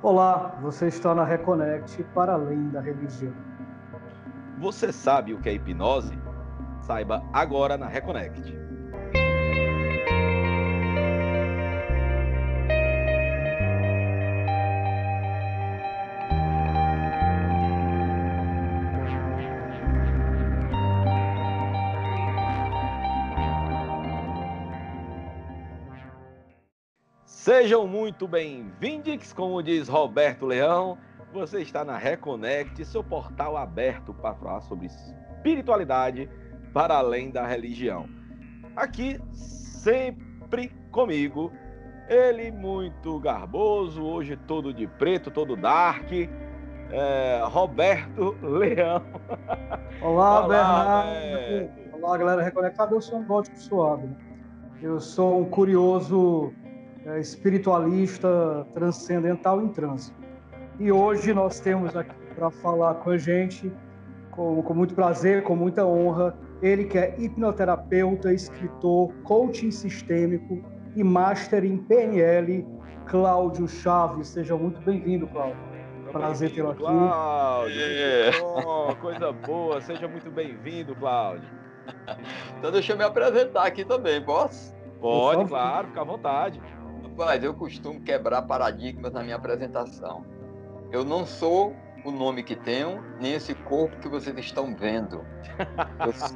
Olá, você está na Reconnect para além da religião. Você sabe o que é hipnose? Saiba agora na Reconnect. Sejam muito bem-vindos, como diz Roberto Leão. Você está na Reconnect, seu portal aberto para falar sobre espiritualidade para além da religião. Aqui, sempre comigo, ele muito garboso, hoje todo de preto, todo dark, Roberto Leão. Olá, Olá, Bernardo. Roberto. Olá, galera reconectada. Eu sou um gótico suave. Eu sou um curioso espiritualista transcendental em transe. E hoje nós temos aqui para falar com a gente, com muito prazer, com muita honra, ele que é hipnoterapeuta, escritor, coaching sistêmico e master em PNL, Cláudio Chaves. Seja muito bem-vindo, Cláudio. Prazer tê-lo aqui. Cláudio, muito bom, coisa boa, seja muito bem-vindo, Cláudio. Então deixa eu me apresentar aqui também, posso? Pode, claro, fica à vontade. Rapaz, eu costumo quebrar paradigmas na minha apresentação. Eu não sou o nome que tenho, nem esse corpo que vocês estão vendo.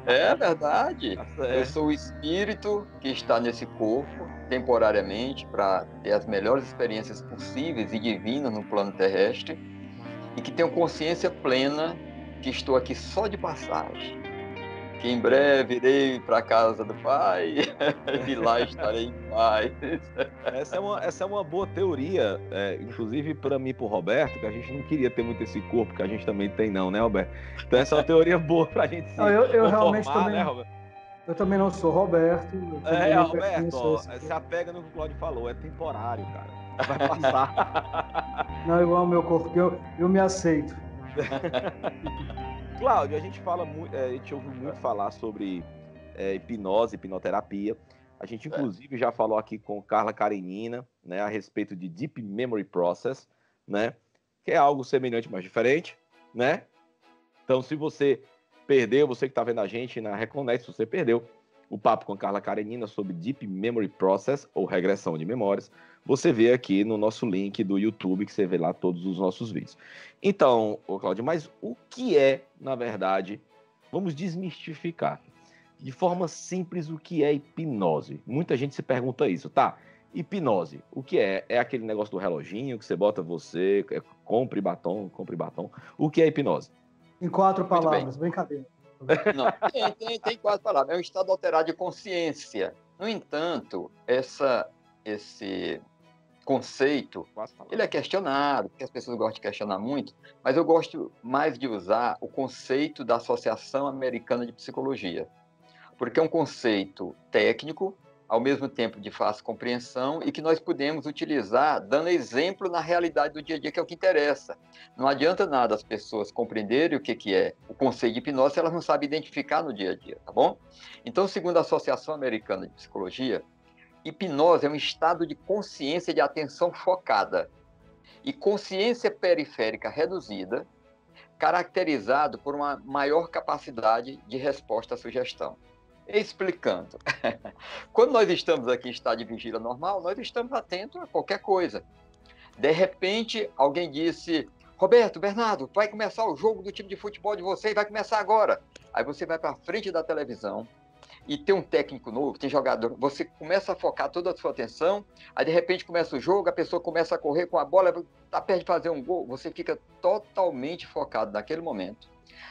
É verdade. Eu sou o espírito que está nesse corpo, temporariamente, para ter as melhores experiências possíveis e divinas no plano terrestre, e que tenho consciência plena que estou aqui só de passagem. Que em breve irei para a casa do Pai e lá estarei em paz. Essa é uma boa teoria, inclusive para mim e para o Roberto, que a gente não queria ter muito esse corpo que a gente também tem não, né, Roberto? Então essa é uma teoria boa para a gente se eu realmente conformar, também, né, Roberto? Eu também não sou Roberto. Eu Roberto, ó, se apega no que o Claudio falou, é temporário, cara. Vai passar. Não é igual ao meu corpo, eu me aceito. Cláudio, a gente fala muito, a gente ouve muito falar sobre hipnose, hipnoterapia. A gente, inclusive, já falou aqui com Carla Karenina, né, a respeito de Deep Memory Process, né, que é algo semelhante, mas diferente, né? Então, se você perdeu, você que está vendo a gente na Reconnect, se você perdeu o papo com a Carla Karenina sobre Deep Memory Process, ou regressão de memórias, você vê aqui no nosso link do YouTube, que você vê lá todos os nossos vídeos. Então, Cláudio, mas o que é, na verdade, vamos desmistificar, de forma simples, o que é hipnose? Muita gente se pergunta isso, tá? Hipnose, o que é? É aquele negócio do reloginho que você bota você, compre batom. O que é hipnose? Em 4 palavras, brincadeira. Não, tem 4 palavras. É um estado alterado de consciência. No entanto, esse conceito, ele é questionado, porque as pessoas gostam de questionar muito, mas eu gosto mais de usar o conceito da Associação Americana de Psicologia, porque é um conceito técnico, ao mesmo tempo de fácil compreensão, e que nós podemos utilizar dando exemplo na realidade do dia a dia, que é o que interessa. Não adianta nada as pessoas compreenderem o que é o conceito de hipnose se elas não sabem identificar no dia a dia, tá bom? Então, segundo a Associação Americana de Psicologia, hipnose é um estado de consciência de atenção focada e consciência periférica reduzida, caracterizado por uma maior capacidade de resposta à sugestão. Explicando. Quando nós estamos aqui em estado de vigília normal, nós estamos atentos a qualquer coisa. De repente, alguém disse: Roberto, Bernardo, vai começar o jogo do time de futebol de vocês, vai começar agora. Aí você vai para frente da televisão e tem um técnico novo, tem jogador, você começa a focar toda a sua atenção, aí de repente começa o jogo, a pessoa começa a correr com a bola, está perto de fazer um gol, você fica totalmente focado naquele momento.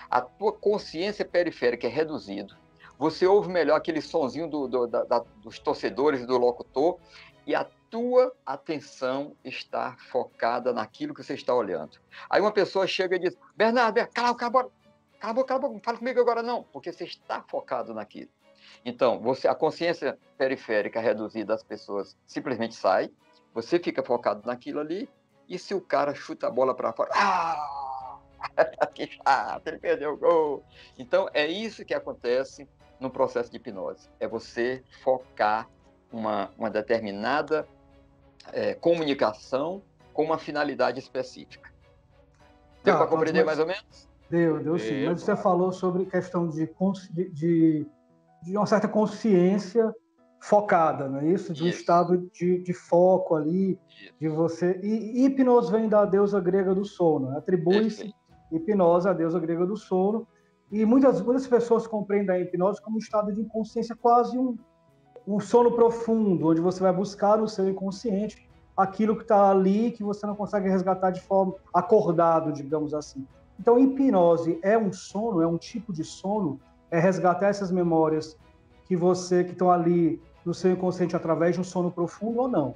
A tua consciência periférica é reduzida. Você ouve melhor aquele sonzinho dos torcedores e do locutor, e a tua atenção está focada naquilo que você está olhando. Aí uma pessoa chega e diz: Bernardo, cala a boca, não fala comigo agora não, porque você está focado naquilo. Então, a consciência periférica reduzida das pessoas simplesmente sai, você fica focado naquilo ali, e se o cara chuta a bola para fora, que chato, ele perdeu o gol. Então, é isso que acontece no processo de hipnose. É você focar uma determinada comunicação com uma finalidade específica. Deu para compreender mais ou menos? Deu sim. Mas você falou sobre questão de uma certa consciência focada, não é isso? De um estado de foco ali, de você... E hipnose vem da deusa grega do sono. Atribui-se hipnose à deusa grega do sono. E muitas pessoas compreendem a hipnose como um estado de inconsciência, quase um sono profundo, onde você vai buscar no seu inconsciente aquilo que está ali, que você não consegue resgatar de forma acordado, digamos assim. Então, hipnose é um sono, é um tipo de sono, é resgatar essas memórias que estão ali no seu inconsciente através de um sono profundo ou não?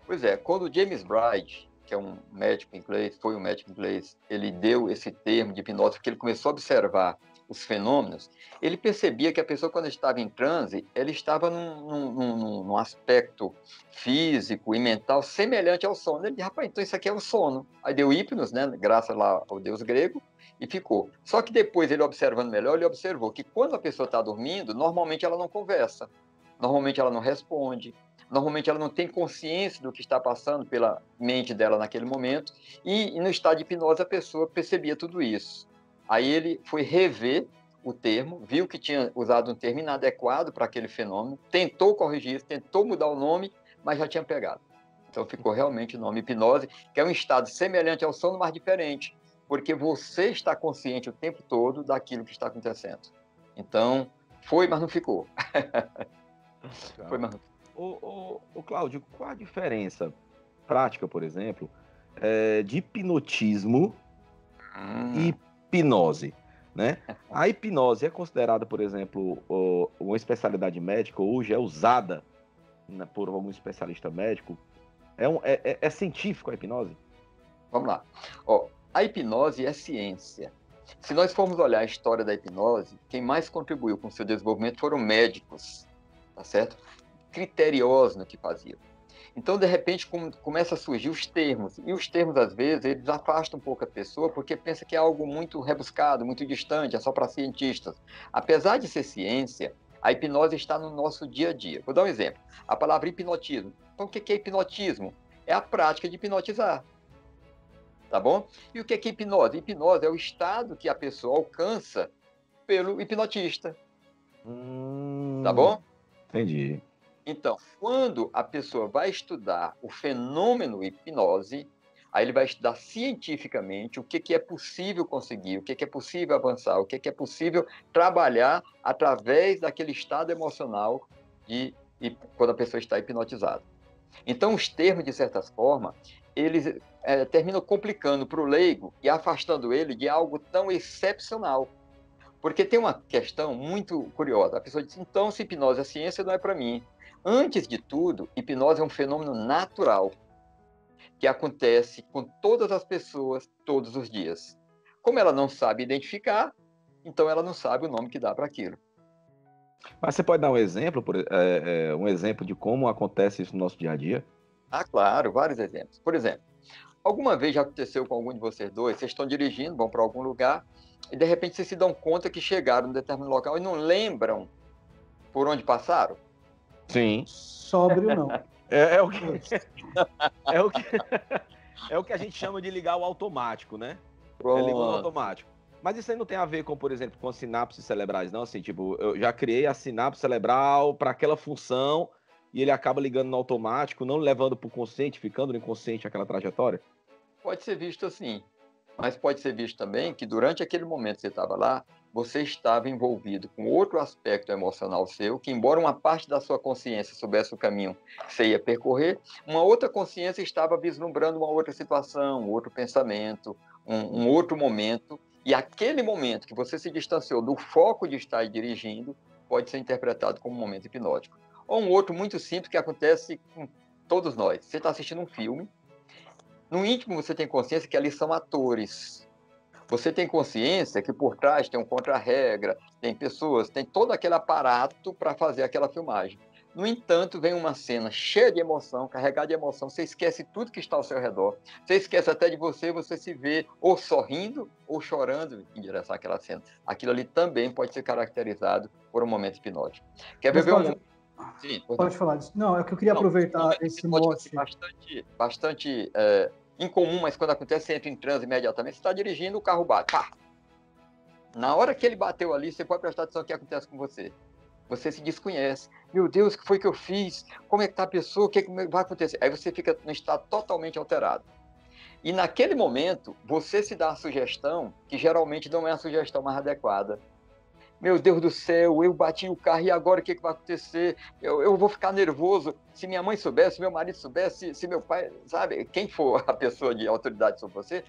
Pois é, quando James Bright, que é um médico inglês, foi um médico inglês, ele deu esse termo de hipnose porque ele começou a observar os fenômenos, ele percebia que a pessoa, quando estava em transe, ela estava num aspecto físico e mental semelhante ao sono. Ele disse, rapaz, então isso aqui é o sono. Aí deu hipnos, né, graças lá ao deus grego, e ficou. Só que depois, ele observando melhor, ele observou que quando a pessoa está dormindo, normalmente ela não conversa, normalmente ela não responde, normalmente ela não tem consciência do que está passando pela mente dela naquele momento, e no estado de hipnose a pessoa percebia tudo isso. Aí ele foi rever o termo, viu que tinha usado um termo inadequado para aquele fenômeno, tentou corrigir isso, tentou mudar o nome, mas já tinha pegado. Então ficou realmente o nome hipnose, que é um estado semelhante ao sono, mas diferente, porque você está consciente o tempo todo daquilo que está acontecendo. Então, foi, mas não ficou. Foi, mas não ficou. Ô, Cláudio, qual a diferença prática, por exemplo, de hipnotismo e hipnose, né? A hipnose é considerada, por exemplo, uma especialidade médica, hoje é usada por algum especialista médico. É científico a hipnose? Vamos lá. A hipnose é ciência. Se nós formos olhar a história da hipnose, quem mais contribuiu com o seu desenvolvimento foram médicos, tá certo? Criteriosos no que faziam. Então, de repente, começa a surgir os termos. E os termos, às vezes, eles afastam um pouco a pessoa, porque pensa que é algo muito rebuscado, muito distante, é só para cientistas. Apesar de ser ciência, a hipnose está no nosso dia a dia. Vou dar um exemplo. A palavra hipnotismo. Então, o que é hipnotismo? É a prática de hipnotizar. Tá bom? E o que é hipnose? Hipnose é o estado que a pessoa alcança pelo hipnotista. Tá bom? Entendi. Então, quando a pessoa vai estudar o fenômeno hipnose, aí ele vai estudar cientificamente o que é possível conseguir, o que é possível avançar, o que é possível trabalhar através daquele estado emocional quando a pessoa está hipnotizada. Então, os termos, de certa forma, eles terminam complicando para o leigo e afastando ele de algo tão excepcional. Porque tem uma questão muito curiosa. A pessoa diz, então, se hipnose é ciência, não é para mim. Antes de tudo, hipnose é um fenômeno natural que acontece com todas as pessoas todos os dias. Como ela não sabe identificar, então ela não sabe o nome que dá para aquilo. Mas você pode dar um exemplo, um exemplo de como acontece isso no nosso dia a dia? Ah, claro, vários exemplos. Por exemplo, alguma vez já aconteceu com algum de vocês dois, vocês estão dirigindo, vão para algum lugar, e de repente vocês se dão conta que chegaram em um determinado local e não lembram por onde passaram? Sim. Sóbrio não. É o que a gente chama de ligar o automático, né? Pronto. Ligar o automático. Mas isso aí não tem a ver com, por exemplo, com sinapses cerebrais, não? Assim, tipo, eu já criei a sinapse cerebral para aquela função e ele acaba ligando no automático, não levando para o consciente, ficando no inconsciente aquela trajetória? Pode ser visto assim, mas pode ser visto também que durante aquele momento que você estava lá, você estava envolvido com outro aspecto emocional seu, que embora uma parte da sua consciência soubesse o caminho que você ia percorrer, uma outra consciência estava vislumbrando uma outra situação, um outro pensamento, um outro momento, e aquele momento que você se distanciou do foco de estar dirigindo pode ser interpretado como um momento hipnótico. Ou um outro muito simples que acontece com todos nós. Você está assistindo um filme, no íntimo você tem consciência que ali são atores. Você tem consciência que por trás tem um contra-regra, tem pessoas, tem todo aquele aparato para fazer aquela filmagem. No entanto, vem uma cena cheia de emoção, carregada de emoção, você esquece tudo que está ao seu redor, você esquece até de você, você se vê ou sorrindo ou chorando em direção àquela cena. Aquilo ali também pode ser caracterizado por um momento hipnótico. Quer ver Sim, Pode falar disso. Não, é que eu queria aproveitar esse mote. Bastante incomum, mas quando acontece, você entra em transe imediatamente, você está dirigindo, o carro bate. Pá! Na hora que ele bateu ali, você pode prestar atenção no que acontece com você. Você se desconhece. Meu Deus, o que foi que eu fiz? Como é que está a pessoa? O que vai acontecer? Aí você fica num estado totalmente alterado. E naquele momento, você se dá a sugestão, que geralmente não é a sugestão mais adequada. Meu Deus do céu, eu bati o carro e agora o que vai acontecer? Eu vou ficar nervoso. Se minha mãe soubesse, se meu marido soubesse, se meu pai, sabe? Quem for a pessoa de autoridade sobre você,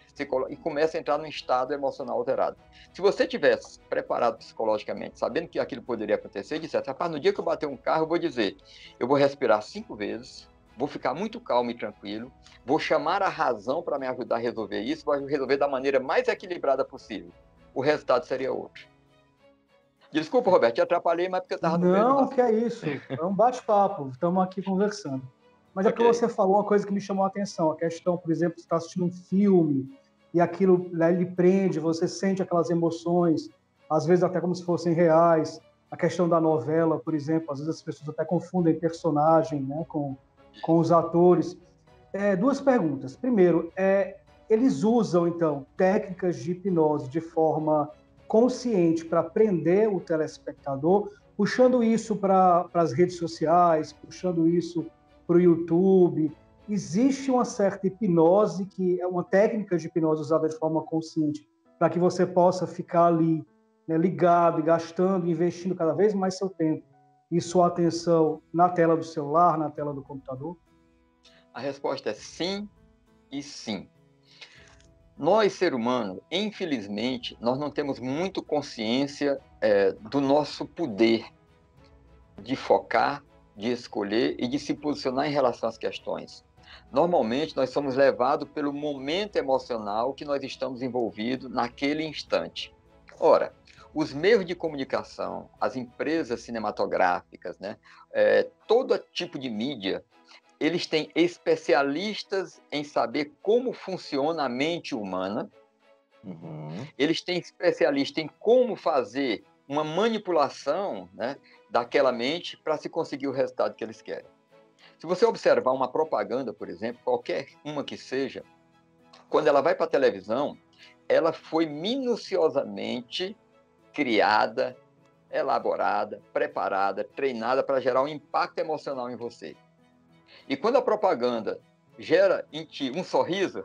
e começa a entrar num estado emocional alterado. Se você tivesse preparado psicologicamente, sabendo que aquilo poderia acontecer, e dissesse, rapaz, no dia que eu bater um carro, eu vou dizer, eu vou respirar 5 vezes, vou ficar muito calmo e tranquilo, vou chamar a razão para me ajudar a resolver isso, vou resolver da maneira mais equilibrada possível. O resultado seria outro. Desculpa, Roberto, te atrapalhei, mas porque eu estava no meio de Não, que é isso. É um bate-papo. Estamos aqui conversando. Mas é porque você falou uma coisa que me chamou a atenção. A questão, por exemplo, você está assistindo um filme e aquilo lhe prende, você sente aquelas emoções, às vezes até como se fossem reais. A questão da novela, por exemplo, às vezes as pessoas até confundem personagem, né, com os atores. Duas perguntas. Primeiro, eles usam, então, técnicas de hipnose de forma consciente para prender o telespectador, puxando isso para as redes sociais, puxando isso para o YouTube. Existe uma certa hipnose, que é uma técnica de hipnose usada de forma consciente, para que você possa ficar ali, né, ligado e gastando, investindo cada vez mais seu tempo e sua atenção na tela do celular, na tela do computador? A resposta é sim e sim. Nós, ser humano, infelizmente, nós não temos muito consciência do nosso poder de focar, de escolher e de se posicionar em relação às questões. Normalmente, nós somos levados pelo momento emocional que nós estamos envolvidos naquele instante. Ora, os meios de comunicação, as empresas cinematográficas, né, todo tipo de mídia, eles têm especialistas em saber como funciona a mente humana. Eles têm especialistas em como fazer uma manipulação, né, daquela mente para se conseguir o resultado que eles querem. Se você observar uma propaganda, por exemplo, qualquer uma que seja, quando ela vai para a televisão, ela foi minuciosamente criada, elaborada, preparada, treinada para gerar um impacto emocional em você. E quando a propaganda gera em ti um sorriso,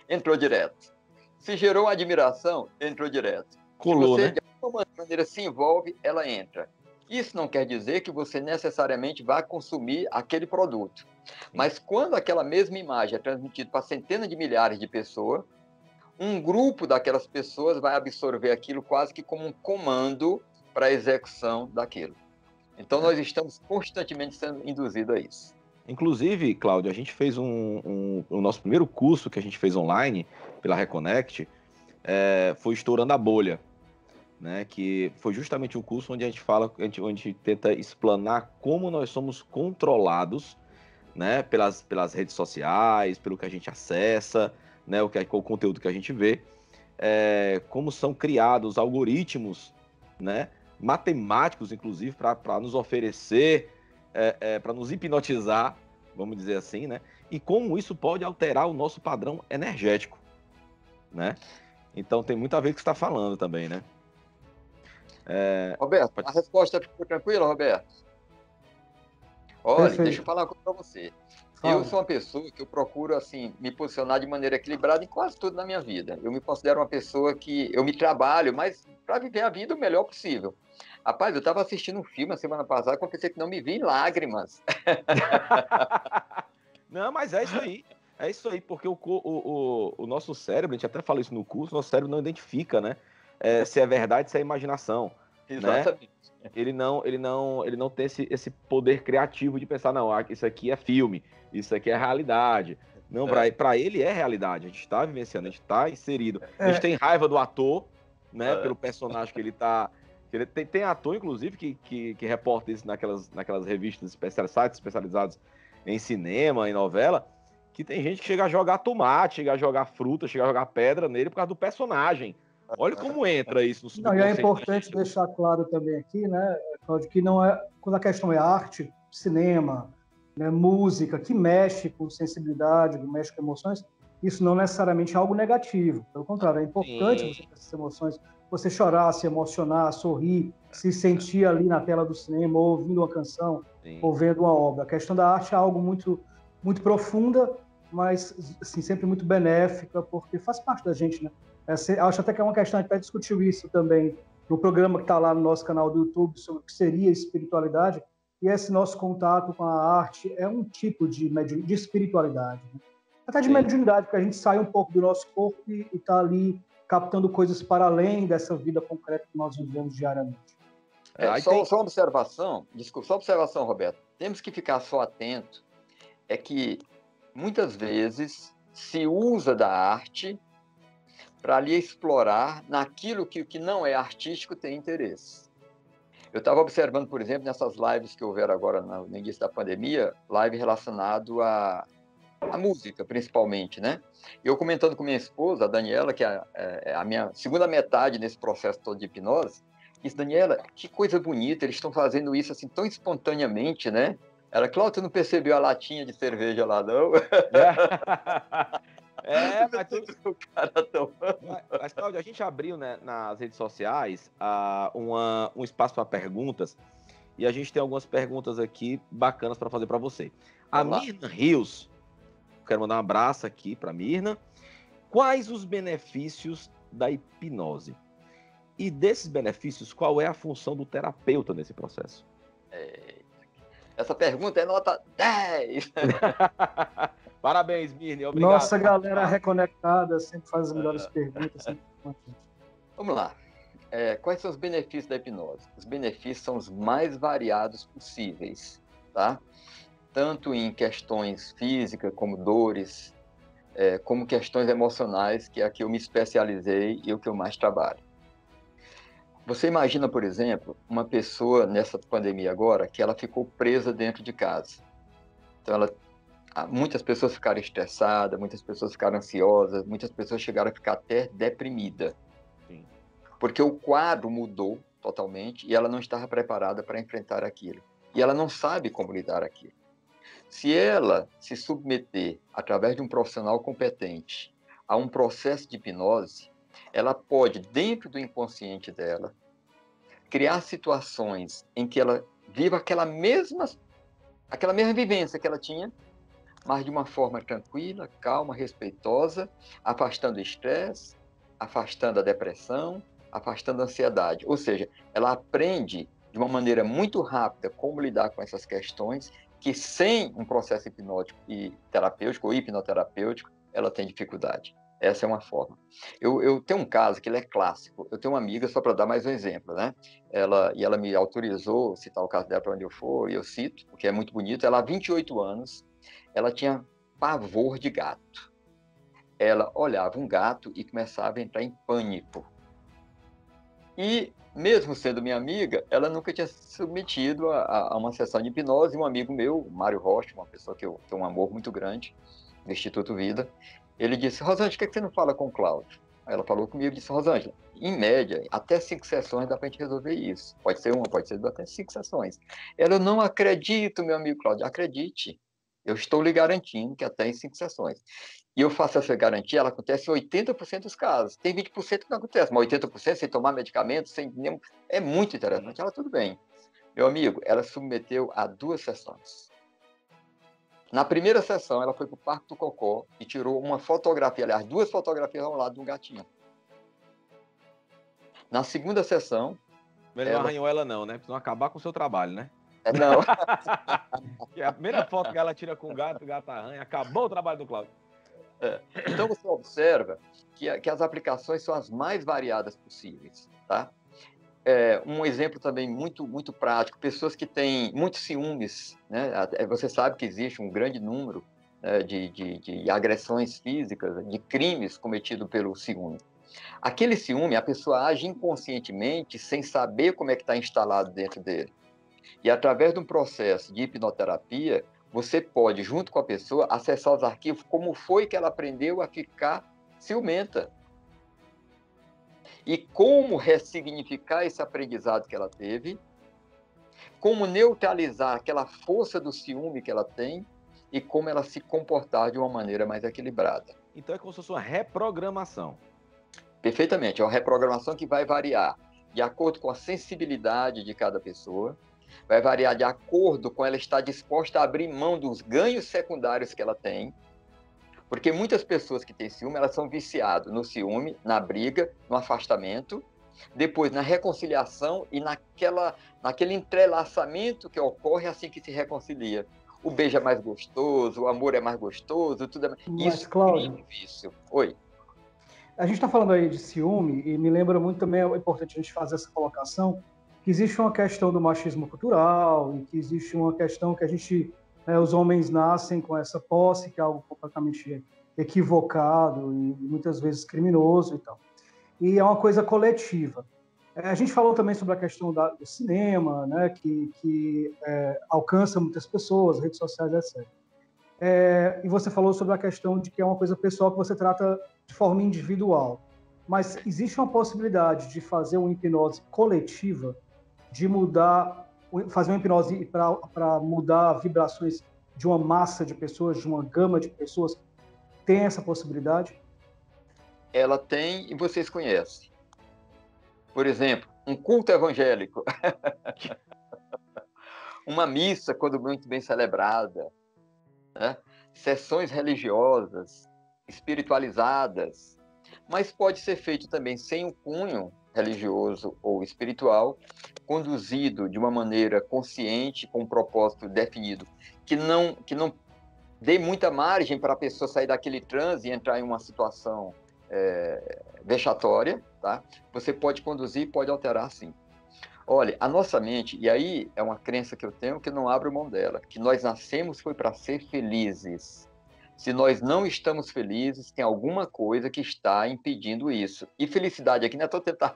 entrou direto. Se gerou admiração, entrou direto. Colou, se você, né? de alguma maneira, se envolve, ela entra. Isso não quer dizer que você necessariamente vá consumir aquele produto. Mas quando aquela mesma imagem é transmitida para centenas de milhares de pessoas, um grupo daquelas pessoas vai absorver aquilo quase que como um comando para a execução daquilo. Então, nós estamos constantemente sendo induzidos a isso. Inclusive, Cláudio, a gente fez o nosso primeiro curso que a gente fez online pela Reconnect, foi Estourando a Bolha, né? Que foi justamente um curso onde a gente fala, onde a gente tenta explanar como nós somos controlados, né? Pelas redes sociais, pelo que a gente acessa, né? O conteúdo que a gente vê, como são criados algoritmos, né? Matemáticos, inclusive, para nos oferecer, para nos hipnotizar, vamos dizer assim, né? E como isso pode alterar o nosso padrão energético, né? Então tem muito a ver com o que você está falando também, né? Roberto, a resposta ficou tranquila, Roberto? Olha, perfeito. Deixa eu falar uma coisa para você. Eu sou uma pessoa que eu procuro, assim, me posicionar de maneira equilibrada em quase tudo na minha vida. Eu me considero uma pessoa que eu me trabalho, mas para viver a vida o melhor possível. Rapaz, eu estava assistindo um filme a semana passada, aconteceu que não me vi em lágrimas. Não, mas é isso aí. É isso aí, porque o nosso cérebro, a gente até fala isso no curso, nosso cérebro não identifica, né? Se é verdade, se é imaginação. Exatamente. Né? Ele não tem esse poder criativo de pensar, não, isso aqui é filme, isso aqui é realidade. Não, para ele é realidade. A gente está vivenciando, a gente está inserido. A gente tem raiva do ator, né? Pelo personagem que ele está. Tem ator, inclusive, que reporta isso naquelas revistas sites especializados em cinema, em novela, que tem gente que chega a jogar tomate, chega a jogar fruta, chega a jogar pedra nele por causa do personagem. Olha como entra isso no Não, e é subconsciente. importante deixar claro também aqui, né, Cláudio, que não é, quando a questão é arte, cinema, né, música, que mexe com sensibilidade, que mexe com emoções, isso não necessariamente é algo negativo. Pelo contrário, é importante você ter essas emoções, você chorar, se emocionar, sorrir, se sentir ali na tela do cinema, ou ouvindo uma canção, ou vendo uma obra. A questão da arte é algo muito, muito profunda, mas assim, sempre muito benéfica, porque faz parte da gente, né? Acho até que é uma questão, a gente até discutiu isso também no programa que está lá no nosso canal do YouTube, sobre o que seria espiritualidade, e esse nosso contato com a arte é um tipo de espiritualidade, né? Até de mediunidade, porque a gente sai um pouco do nosso corpo e está ali captando coisas para além dessa vida concreta que nós vivemos diariamente. Só uma observação, desculpa, só uma observação, Roberto. Temos que ficar só atento, é que muitas vezes se usa da arte para ali explorar naquilo que o que não é artístico tem interesse. Eu estava observando, por exemplo, nessas lives que houveram agora no início da pandemia, live relacionado à música, principalmente, né? Eu comentando com minha esposa, a Daniela, que é a minha segunda metade nesse processo todo de hipnose, disse, Daniela, que coisa bonita, eles estão fazendo isso assim tão espontaneamente, né? Ela, Cláudio, tu não percebeu a latinha de cerveja lá, não? Mas, Cláudio, a gente abriu, né, nas redes sociais um espaço para perguntas e a gente tem algumas perguntas aqui bacanas para fazer para você. A Mirna Rios, quero mandar um abraço aqui para Mirna. Quais os benefícios da hipnose? E desses benefícios, qual é a função do terapeuta nesse processo? Essa pergunta é nota 10! Parabéns, Mirna, obrigado. Nossa galera reconectada sempre faz as melhores perguntas. Vamos lá. Quais são os benefícios da hipnose? Os benefícios são os mais variados possíveis, tá? Tanto em questões físicas, como dores, como questões emocionais, que é a que eu me especializei e o que eu mais trabalho. Você imagina, por exemplo, uma pessoa nessa pandemia agora que ela ficou presa dentro de casa. Então, muitas pessoas ficaram estressadas, muitas pessoas ficaram ansiosas, muitas pessoas chegaram a ficar até deprimidas. Porque o quadro mudou totalmente e ela não estava preparada para enfrentar aquilo. E ela não sabe como lidar aquilo. Se ela se submeter, através de um profissional competente, a um processo de hipnose, ela pode, dentro do inconsciente dela, criar situações em que ela viva aquela mesma vivência que ela tinha, mas de uma forma tranquila, calma, respeitosa, afastando o estresse, afastando a depressão, afastando a ansiedade. Ou seja, ela aprende de uma maneira muito rápida como lidar com essas questões que sem um processo hipnótico e terapêutico ou hipnoterapêutico, ela tem dificuldade. Essa é uma forma. Eu tenho um caso que ele é clássico. Eu tenho uma amiga, só para dar mais um exemplo, né? Ela me autorizou a citar o caso dela para onde eu for, e eu cito, porque é muito bonito. Ela, há 28 anos, ela tinha pavor de gato. Ela olhava um gato e começava a entrar em pânico. E, mesmo sendo minha amiga, ela nunca tinha se submetido a uma sessão de hipnose. Um amigo meu, Mário Rocha, uma pessoa que eu tenho um amor muito grande, do Instituto Vida, ele disse, Rosângela, por que você não fala com o Cláudio? Aí ela falou comigo e disse, Rosângela, em média, até 5 sessões dá para a gente resolver isso. Pode ser uma, pode ser até 5 sessões. Ela, eu não acredito, meu amigo Cláudio. Acredite, eu estou lhe garantindo que até em 5 sessões. E eu faço essa garantia, ela acontece em 80% dos casos. Tem 20% que não acontece, mas 80% sem tomar medicamento, sem nenhum... É muito interessante. Ela, tudo bem. Meu amigo, ela submeteu a 2 sessões. Na primeira sessão, ela foi para o Parque do Cocó e tirou uma fotografia, aliás, 2 fotografias ao lado de um gatinho. Na segunda sessão... Ele não arranhou ela não, né? Precisa acabar com o seu trabalho, né? Não. Que a primeira foto que ela tira com o gato arranha, acabou o trabalho do Cláudio. Então, você observa que as aplicações são as mais variadas possíveis, tá? Um exemplo também muito, muito prático, pessoas que têm muitos ciúmes, né? Você sabe que existe um grande número, né, de agressões físicas, de crimes cometidos pelo ciúme. Aquele ciúme, a pessoa age inconscientemente, sem saber como é que está instalado dentro dele. E através de um processo de hipnoterapia, você pode, junto com a pessoa, acessar os arquivos, como foi que ela aprendeu a ficar ciumenta. e como ressignificar esse aprendizado que ela teve, como neutralizar aquela força do ciúme que ela tem e como ela se comportar de uma maneira mais equilibrada. Então é como se fosse uma reprogramação. Perfeitamente, é uma reprogramação que vai variar de acordo com a sensibilidade de cada pessoa, vai variar de acordo com ela estar disposta a abrir mão dos ganhos secundários que ela tem, porque muitas pessoas que têm ciúme, elas são viciadas no ciúme, na briga, no afastamento, depois na reconciliação e naquele entrelaçamento que ocorre assim que se reconcilia. O beijo é mais gostoso, o amor é mais gostoso, tudo é mais... Mas, Isso Cláudio, é vício. Oi. a gente está falando aí de ciúme e me lembra muito também, é importante a gente fazer essa colocação, que existe uma questão do machismo cultural e que existe uma questão que a gente, os homens nascem com essa posse, que é algo completamente equivocado e muitas vezes criminoso e tal. E é uma coisa coletiva. A gente falou também sobre a questão do cinema, né, que alcança muitas pessoas, redes sociais, etc. E você falou sobre a questão de que é uma coisa pessoal que você trata de forma individual. Mas existe uma possibilidade de fazer uma hipnose coletiva, de fazer uma hipnose para mudar vibrações de uma massa de pessoas, de uma gama de pessoas? Tem essa possibilidade? Ela tem e vocês conhecem. Por exemplo, um culto evangélico. Uma missa, quando muito bem celebrada, né? Sessões religiosas, espiritualizadas, mas pode ser feito também sem o cunho religioso ou espiritual, conduzido de uma maneira consciente, com um propósito definido, que não dê muita margem para a pessoa sair daquele transe e entrar em uma situação vexatória, tá? Você pode conduzir, pode alterar, sim. Olha, a nossa mente, e aí é uma crença que eu tenho que eu não abro mão dela, que nós nascemos foi para ser felizes. Se nós não estamos felizes, tem alguma coisa que está impedindo isso. E felicidade aqui não é tô tentando.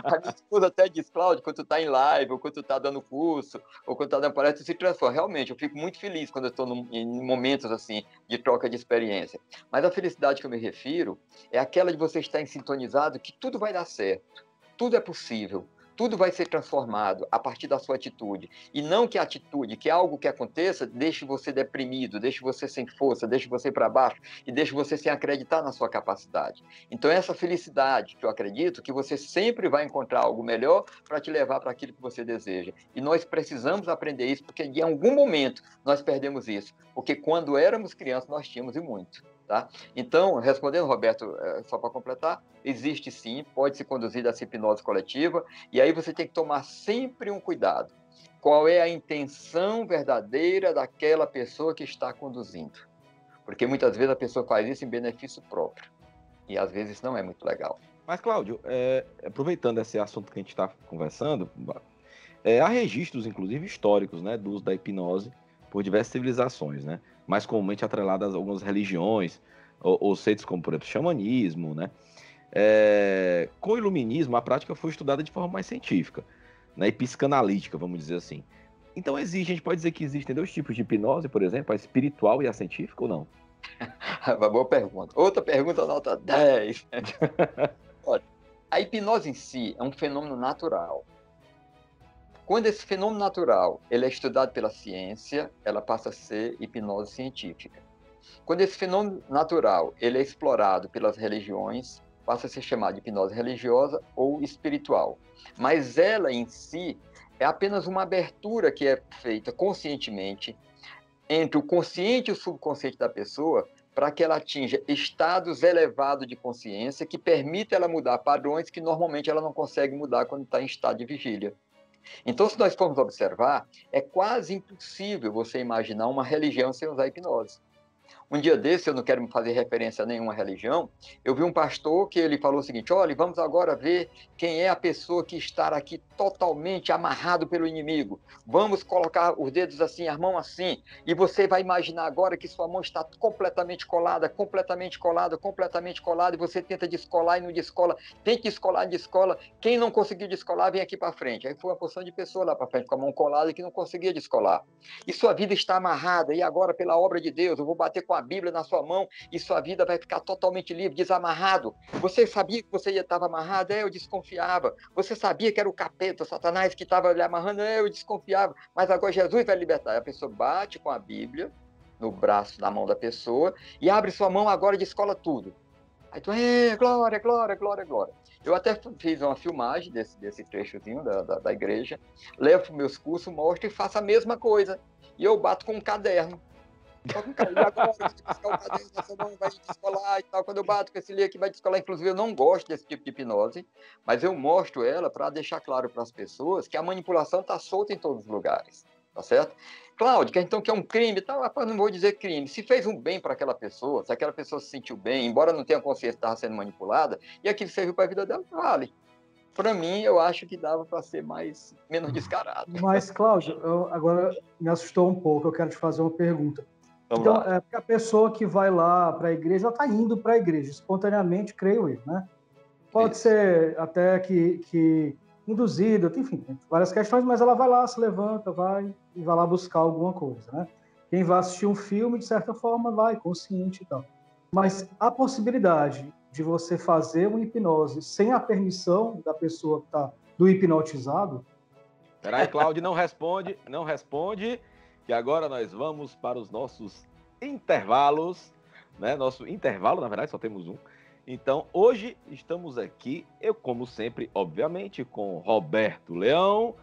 A minha esposa até diz, Cláudio, quando tu está em live, ou quando tu está dando curso, ou quando tu está dando palestra, tu se transforma. Realmente, eu fico muito feliz quando eu estou em momentos assim de troca de experiência. Mas a felicidade que eu me refiro é aquela de você estar sintonizado que tudo vai dar certo. Tudo é possível, tudo vai ser transformado a partir da sua atitude. E não que a atitude, que algo que aconteça, deixe você deprimido, deixe você sem força, deixe você para baixo e deixe você sem acreditar na sua capacidade. Então, essa felicidade que eu acredito que você sempre vai encontrar algo melhor para te levar para aquilo que você deseja. E nós precisamos aprender isso, porque em algum momento nós perdemos isso. Porque quando éramos crianças, nós tínhamos e muito. Tá? Então, respondendo, Roberto, só para completar, existe sim, pode se conduzir dessa hipnose coletiva, e aí você tem que tomar sempre um cuidado. Qual é a intenção verdadeira daquela pessoa que está conduzindo? Porque muitas vezes a pessoa faz isso em benefício próprio, e às vezes não é muito legal. Mas, Cláudio, aproveitando esse assunto que a gente está conversando, há registros, inclusive históricos, né, do uso da hipnose por diversas civilizações, né? Mais comumente atreladas a algumas religiões, ou seitos como, por exemplo, xamanismo, né? Com o iluminismo, a prática foi estudada de forma mais científica, né? E psicanalítica, vamos dizer assim. Então a gente pode dizer que existem dois tipos de hipnose, por exemplo, a espiritual e a científica, ou não? Uma boa pergunta. Outra pergunta, nota 10. Olha, a hipnose em si é um fenômeno natural. Quando esse fenômeno natural ele é estudado pela ciência, ela passa a ser hipnose científica. Quando esse fenômeno natural ele é explorado pelas religiões, passa a ser chamado de hipnose religiosa ou espiritual. Mas ela em si é apenas uma abertura que é feita conscientemente entre o consciente e o subconsciente da pessoa para que ela atinja estados elevados de consciência que permitam ela mudar padrões que normalmente ela não consegue mudar quando está em estado de vigília. Então, se nós formos observar, é quase impossível você imaginar uma religião sem usar hipnose. Um dia desse, eu não quero me fazer referência a nenhuma religião, eu vi um pastor que ele falou o seguinte, olha, vamos agora ver quem é a pessoa que está aqui totalmente amarrado pelo inimigo. Vamos colocar os dedos assim, as mãos assim, e você vai imaginar agora que sua mão está completamente colada, completamente colada, completamente colada, e você tenta descolar e não descola, tenta descolar e descola. Quem não conseguiu descolar, vem aqui para frente. Aí foi uma porção de pessoas lá para frente com a mão colada que não conseguia descolar. E sua vida está amarrada, e agora, pela obra de Deus, eu vou bater com a Bíblia na sua mão e sua vida vai ficar totalmente livre, desamarrado. Você sabia que você estava amarrado? Eu desconfiava. Você sabia que era o capeta, o Satanás, que estava lhe amarrando? Eu desconfiava. Mas agora Jesus vai libertar. A pessoa bate com a Bíblia no braço, na mão da pessoa, e abre sua mão agora e descola tudo. Aí tu, glória, glória, glória, glória. Eu até fiz uma filmagem desse trechozinho da igreja, levo para os meus cursos, mostro e faço a mesma coisa. E eu bato com um caderno. Só com um caderno. E agora vai descolar o caderno da sua mão, vai descolar e tal. Quando eu bato com esse livro aqui, vai descolar. Inclusive, eu não gosto desse tipo de hipnose, mas eu mostro ela para deixar claro para as pessoas que a manipulação está solta em todos os lugares. Tá certo? Cláudio, então que é um crime, tá? Rapaz, não vou dizer crime. Se fez um bem para aquela pessoa, se aquela pessoa se sentiu bem, embora não tenha consciência que estava sendo manipulada, e aquilo serviu para a vida dela, vale. Para mim, eu acho que dava para ser menos descarado. Mas, Cláudio, agora me assustou um pouco, eu quero te fazer uma pergunta. Então, é porque a pessoa que vai lá para a igreja, ela está indo para a igreja, espontaneamente, creio eu, né? Pode ser até que induzida, enfim, tem várias questões, mas ela vai lá, se levanta, vai e vai lá buscar alguma coisa, né? Quem vai assistir um filme, de certa forma, vai, consciente e tal. Mas a possibilidade de você fazer uma hipnose sem a permissão da pessoa que está do hipnotizado... Peraí, Cláudio, não responde, e agora nós vamos para os nossos intervalos, né? Nosso intervalo, na verdade, só temos um. Então, hoje estamos aqui, eu como sempre, obviamente, com Roberto Leão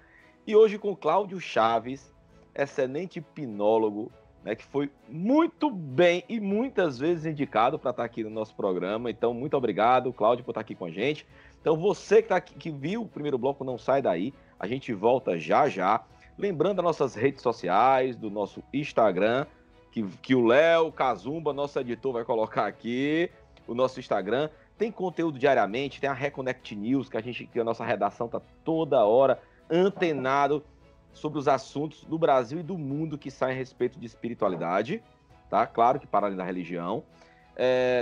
e hoje com Cláudio Chaves, excelente hipnólogo, né, que foi muito bem e muitas vezes indicado para estar aqui no nosso programa. Então, muito obrigado, Cláudio, por estar aqui com a gente. Então, você que, que viu o primeiro bloco, não sai daí, a gente volta já já. Lembrando das nossas redes sociais, do nosso Instagram, que o Léo Cazumba, nosso editor, vai colocar aqui. O nosso Instagram tem conteúdo diariamente, tem a Reconnect News, que a nossa redação está toda hora antenado sobre os assuntos do Brasil e do mundo que saem a respeito de espiritualidade, tá? Claro que para além da religião.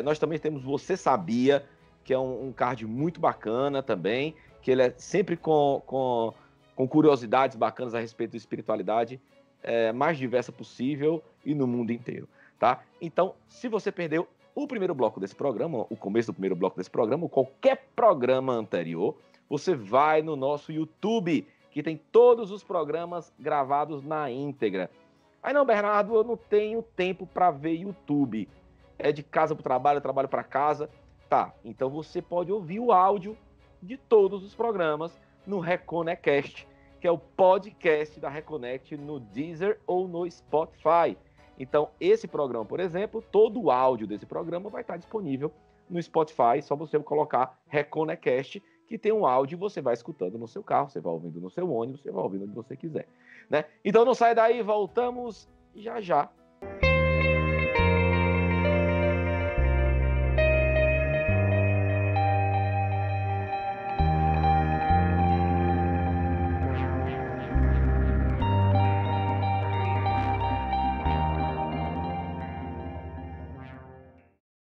Nós também temos Você Sabia, que é um card muito bacana também, que ele é sempre com curiosidades bacanas a respeito de espiritualidade, mais diversa possível e no mundo inteiro, tá? Então, se você perdeu o primeiro bloco desse programa, o começo do primeiro bloco desse programa, ou qualquer programa anterior, você vai no nosso YouTube, que tem todos os programas gravados na íntegra. Aí não, Bernardo, eu não tenho tempo para ver YouTube. É de casa para o trabalho, trabalho para casa. Tá, então você pode ouvir o áudio de todos os programas no Reconecast, que é o podcast da Reconnect no Deezer ou no Spotify. Então, esse programa, por exemplo, todo o áudio desse programa vai estar disponível no Spotify, só você colocar Reconecast, que tem um áudio e você vai escutando no seu carro, você vai ouvindo no seu ônibus, você vai ouvindo onde você quiser, né? Então não sai daí, voltamos já já